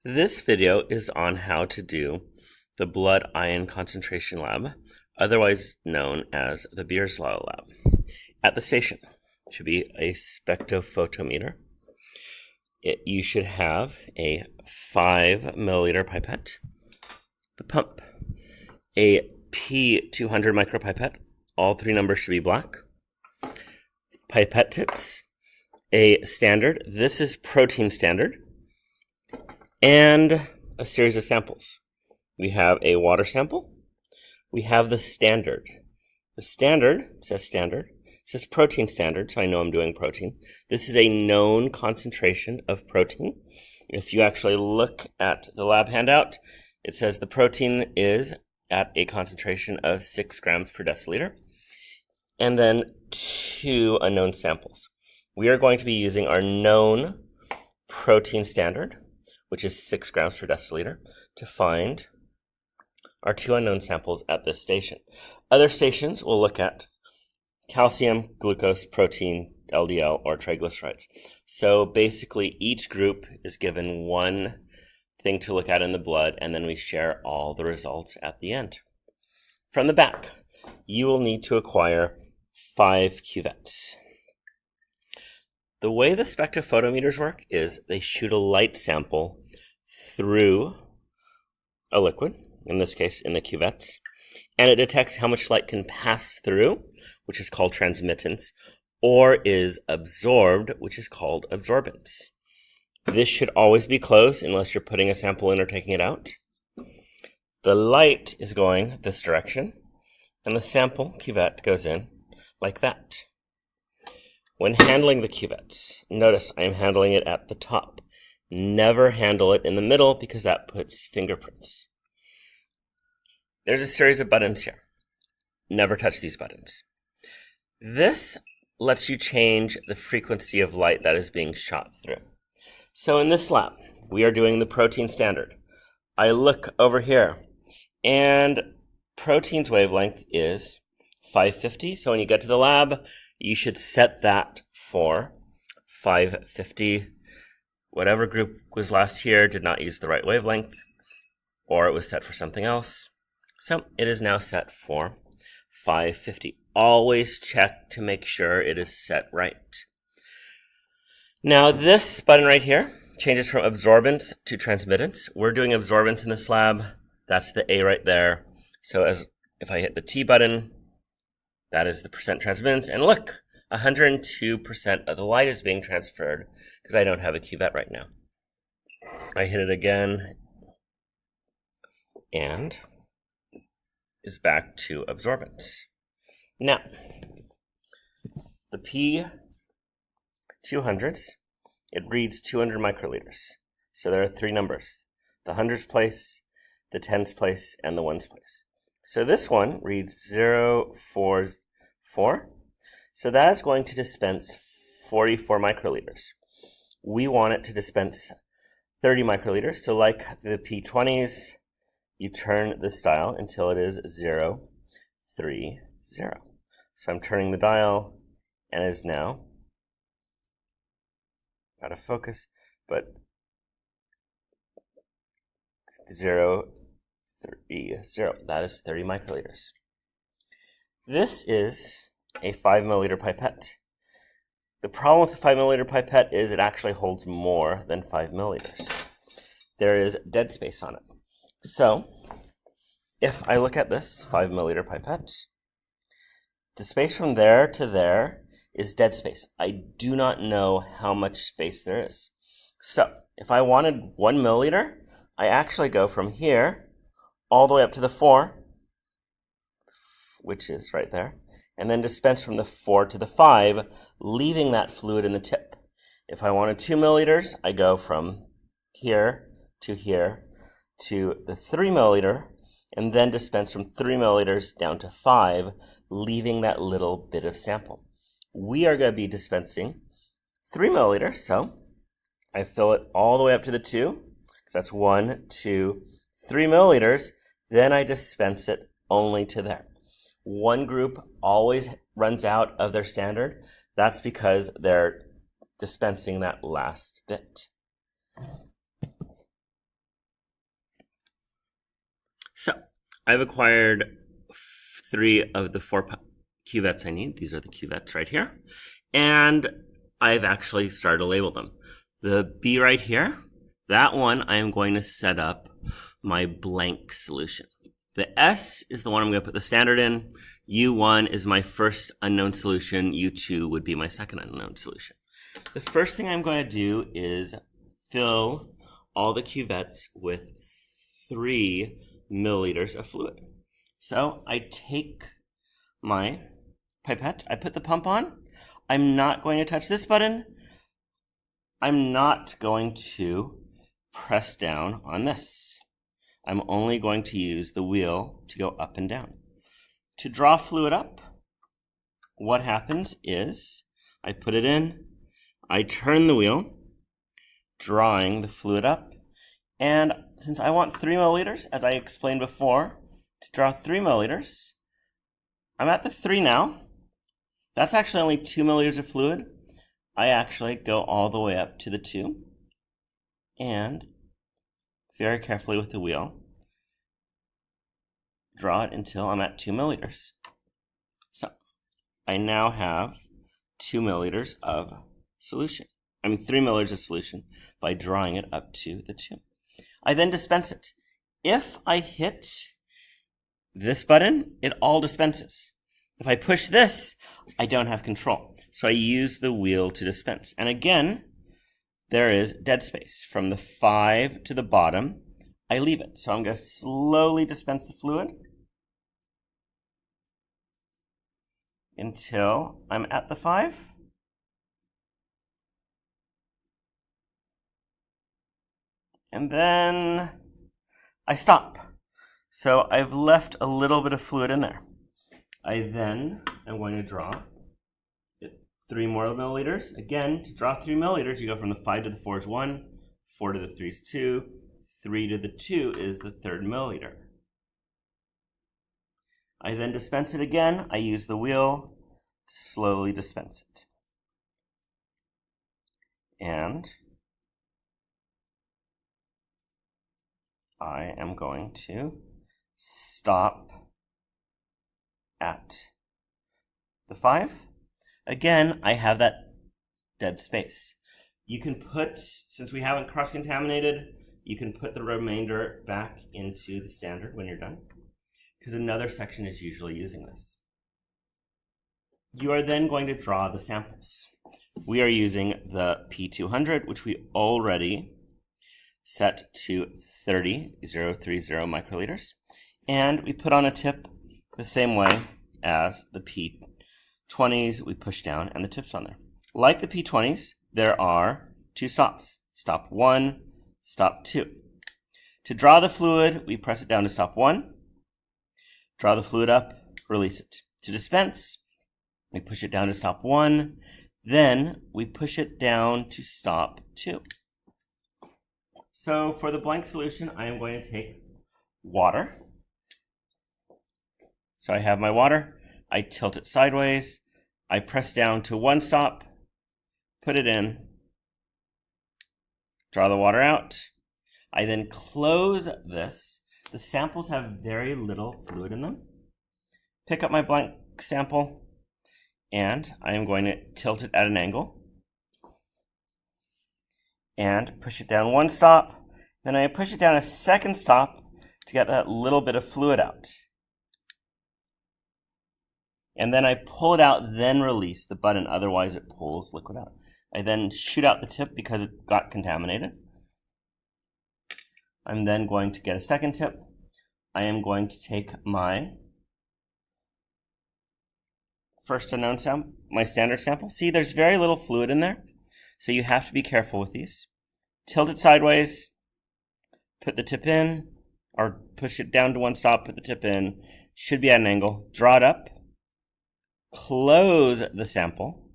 This video is on how to do the blood ion concentration lab, otherwise known as the Beers Law lab. At the station should be a spectrophotometer. You should have a 5 milliliter pipette, the pump, a P200 micropipette, all three numbers should be black, pipette tips, a standard, this is protein standard, and a series of samples. We have a water sample. We have the standard. The standard says protein standard, so I know I'm doing protein. This is a known concentration of protein. If you actually look at the lab handout, it says the protein is at a concentration of 6 grams per deciliter. And then 2 unknown samples. We are going to be using our known protein standard, which is 6 grams per deciliter, to find our 2 unknown samples at this station. Other stations will look at calcium, glucose, protein, LDL, or triglycerides. So basically, each group is given one thing to look at in the blood, and then we share all the results at the end. From the back, you will need to acquire 5 cuvettes. The way the spectrophotometers work is they shoot a light sample through a liquid, in this case in the cuvettes, and it detects how much light can pass through, which is called transmittance, or is absorbed, which is called absorbance. This should always be closed unless you're putting a sample in or taking it out. The light is going this direction, and the sample cuvette goes in like that. When handling the cuvettes, notice I am handling it at the top. Never handle it in the middle because that puts fingerprints. There's a series of buttons here. Never touch these buttons. This lets you change the frequency of light that is being shot through. So in this lab, we are doing the protein standard. I look over here, and protein's wavelength is 550. So when you get to the lab, you should set that for 550. Whatever group was last here did not use the right wavelength, or it was set for something else. So it is now set for 550. Always check to make sure it is set right. Now this button right here changes from absorbance to transmittance. We're doing absorbance in this lab. That's the A right there. So if I hit the T button, that is the percent transmittance. And look, 102% of the light is being transferred because I don't have a cuvette right now. I hit it again and is back to absorbance. Now, the P200s, it reads 200 microliters. So there are 3 numbers, the hundreds place, the tens place, and the ones place. So this one reads 044. So that is going to dispense 44 microliters. We want it to dispense 30 microliters. So like the P20s, you turn this dial until it is 030. So I'm turning the dial, and it is now out of focus, but 030. That is 30 microliters. This is a 5 milliliter pipette. The problem with the 5 milliliter pipette is it actually holds more than 5 milliliters. There is dead space on it. So if I look at this 5 milliliter pipette, the space from there to there is dead space. I do not know how much space there is. So if I wanted 1 milliliter, I actually go from here all the way up to the 4, which is right there, and then dispense from the 4 to the 5, leaving that fluid in the tip. If I wanted 2 milliliters, I go from here to the 3 milliliter, and then dispense from 3 milliliters down to 5, leaving that little bit of sample. We are going to be dispensing 3 milliliters, so I fill it all the way up to the 2, because that's 1, 2, 3 milliliters, then I dispense it only to there. One group always runs out of their standard. That's because they're dispensing that last bit. I've acquired 3 of the 4 cuvettes I need. These are the cuvettes right here. And I've actually started to label them. The B right here, that one I am going to set up my blank solution. The S is the one I'm going to put the standard in. U1 is my first unknown solution. U2 would be my second unknown solution. The first thing I'm going to do is fill all the cuvettes with 3 milliliters of fluid. So I take my pipette, I put the pump on. I'm not going to touch this button. I'm not going to press down on this. I'm only going to use the wheel to go up and down. To draw fluid up, what happens is I put it in, I turn the wheel, drawing the fluid up, and since I want 3 milliliters, as I explained before, to draw 3 milliliters, I'm at the 3 now. That's actually only 2 milliliters of fluid. I actually go all the way up to the 2, and very carefully with the wheel, draw it until I'm at 2 milliliters. So I now have 2 milliliters of solution. 3 milliliters of solution by drawing it up to the 2. I then dispense it. If I hit this button, it all dispenses. If I push this, I don't have control. So I use the wheel to dispense. And again, there is dead space. From the 5 to the bottom, I leave it. So I'm going to slowly dispense the fluid until I'm at the 5. And then I stop. So I've left a little bit of fluid in there. I then am going to draw 3 more milliliters. Again, to draw 3 milliliters, you go from the 5 to the 4 is 1, 4 to the 3 is 2, 3 to the 2 is the 3rd milliliter. I then dispense it again. I use the wheel to slowly dispense it. And I am going to stop at the 5. Again, I have that dead space. You can put, since we haven't cross-contaminated, you can put the remainder back into the standard when you're done, because another section is usually using this. You are then going to draw the samples. We are using the P200, which we already set to 30 microliters, and we put on a tip the same way as the P20s. We push down and the tip's on there. Like the P20s, there are 2 stops. Stop 1, stop 2. To draw the fluid, we press it down to stop 1, draw the fluid up, release it. To dispense, we push it down to stop 1, then we push it down to stop 2. So for the blank solution, I am going to take water. So I have my water, I tilt it sideways, I press down to 1 stop, put it in, draw the water out. I then close this. The samples have very little fluid in them. Pick up my blank sample, and I am going to tilt it at an angle and push it down 1 stop. Then I push it down a 2nd stop to get that little bit of fluid out. And then I pull it out, then release the button, otherwise it pulls liquid out. I then shoot out the tip because it got contaminated. I'm then going to get a 2nd tip. I am going to take my first unknown sample, my standard sample. See, there's very little fluid in there, so you have to be careful with these. Tilt it sideways, put the tip in, or push it down to 1 stop, put the tip in, should be at an angle, draw it up, close the sample.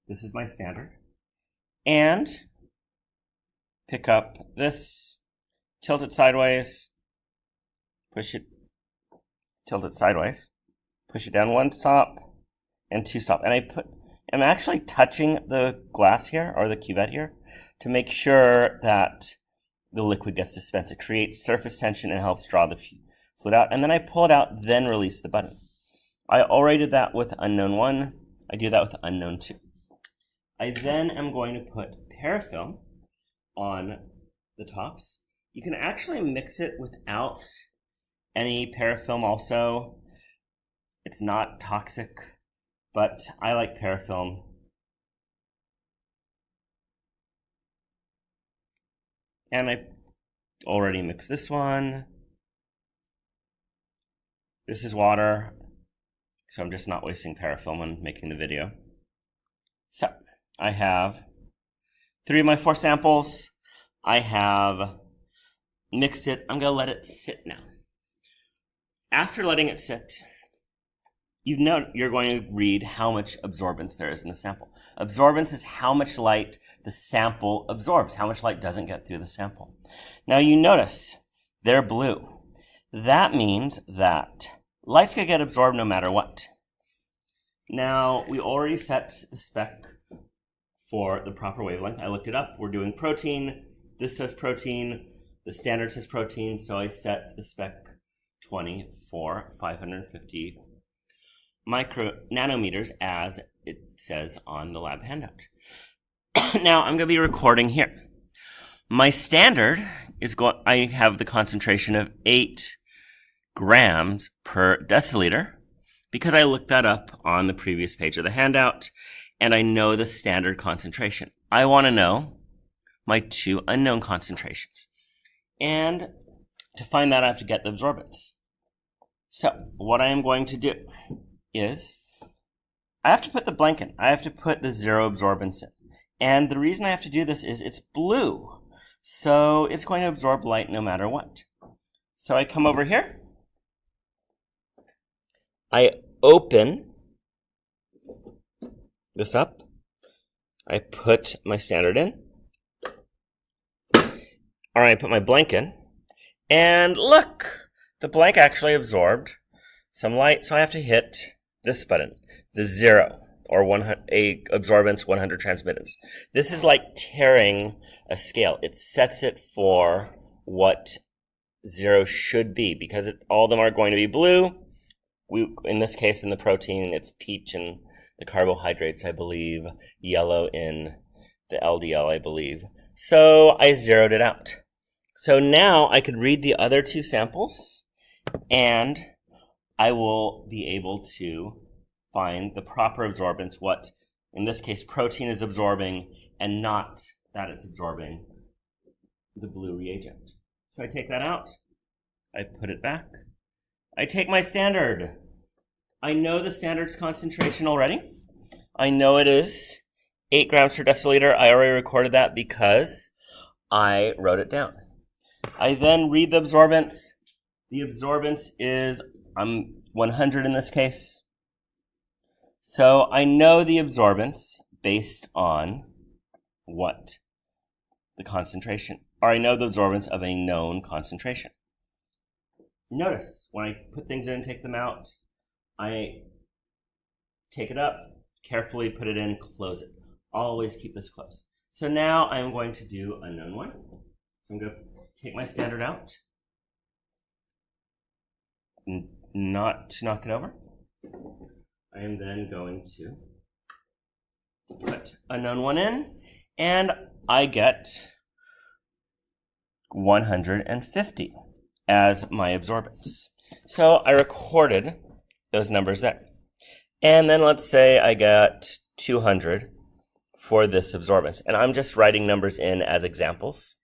This is my standard. And pick up this, tilt it sideways, push it, tilt it sideways, push it down 1 stop and 2 stop. And I'm actually touching the glass here, or the cuvette here, to make sure that the liquid gets dispensed. It creates surface tension and helps draw the flute out, and then I pull it out, then release the button. I already did that with unknown 1. I do that with unknown 2. I then am going to put parafilm on the tops. You can actually mix it without any parafilm also. It's not toxic, but I like parafilm. And I already mixed this one. This is water, so I'm just not wasting parafilm when making the video. So I have 3 of my 4 samples. I have mixed it. I'm going to let it sit now. After letting it sit, you're going to read how much absorbance there is in the sample. Absorbance is how much light the sample absorbs, how much light doesn't get through the sample. Now you notice they're blue. That means that light's going to get absorbed no matter what. Now, we already set the spec for the proper wavelength. I looked it up. We're doing protein. This says protein. The standard says protein, so I set the spec 20 for 550 nanometers as it says on the lab handout. Now, I'm going to be recording here. My standard is I have the concentration of 8 grams per deciliter because I looked that up on the previous page of the handout and I know the standard concentration. I want to know my 2 unknown concentrations. And to find that, I have to get the absorbance. So what I am going to do is I have to put the blank in. I have to put the 0 absorbance in. And the reason I have to do this is it's blue. So it's going to absorb light no matter what. So I come over here. I open this up. I put my standard in. All right, I put my blank in. And look, the blank actually absorbed some light. So I have to hit this button, the 0, or absorbance 100 transmittance. This is like tearing a scale. It sets it for what 0 should be because all of them are going to be blue. In this case, in the protein, it's peach in the carbohydrates, I believe, yellow in the LDL, I believe. So I zeroed it out. So now I could read the other 2 samples, and I will be able to find the proper absorbance, what, in this case, protein is absorbing, and not that it's absorbing the blue reagent. So I take that out. I put it back. I take my standard. I know the standard's concentration already. I know it is 8 grams per deciliter. I already recorded that because I wrote it down. I then read the absorbance. The absorbance is 100 in this case. So I know the absorbance based on what? The concentration. Or I know the absorbance of a known concentration. Notice, when I put things in and take them out, I take it up, carefully put it in, close it. Always keep this close. So now I'm going to do unknown 1. So I'm going to take my standard out. Not to knock it over. I am then going to put unknown 1 in, and I get 150 as my absorbance. So I recorded those numbers there. And then let's say I got 200 for this absorbance. And I'm just writing numbers in as examples.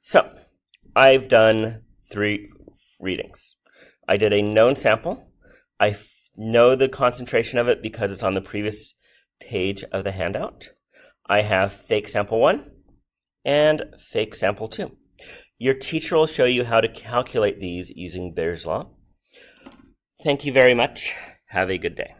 So I've done 3 readings. I did a known sample. I know the concentration of it because it's on the previous page of the handout. I have fake sample 1 and fake sample 2. Your teacher will show you how to calculate these using Bayes' law. Thank you very much. Have a good day.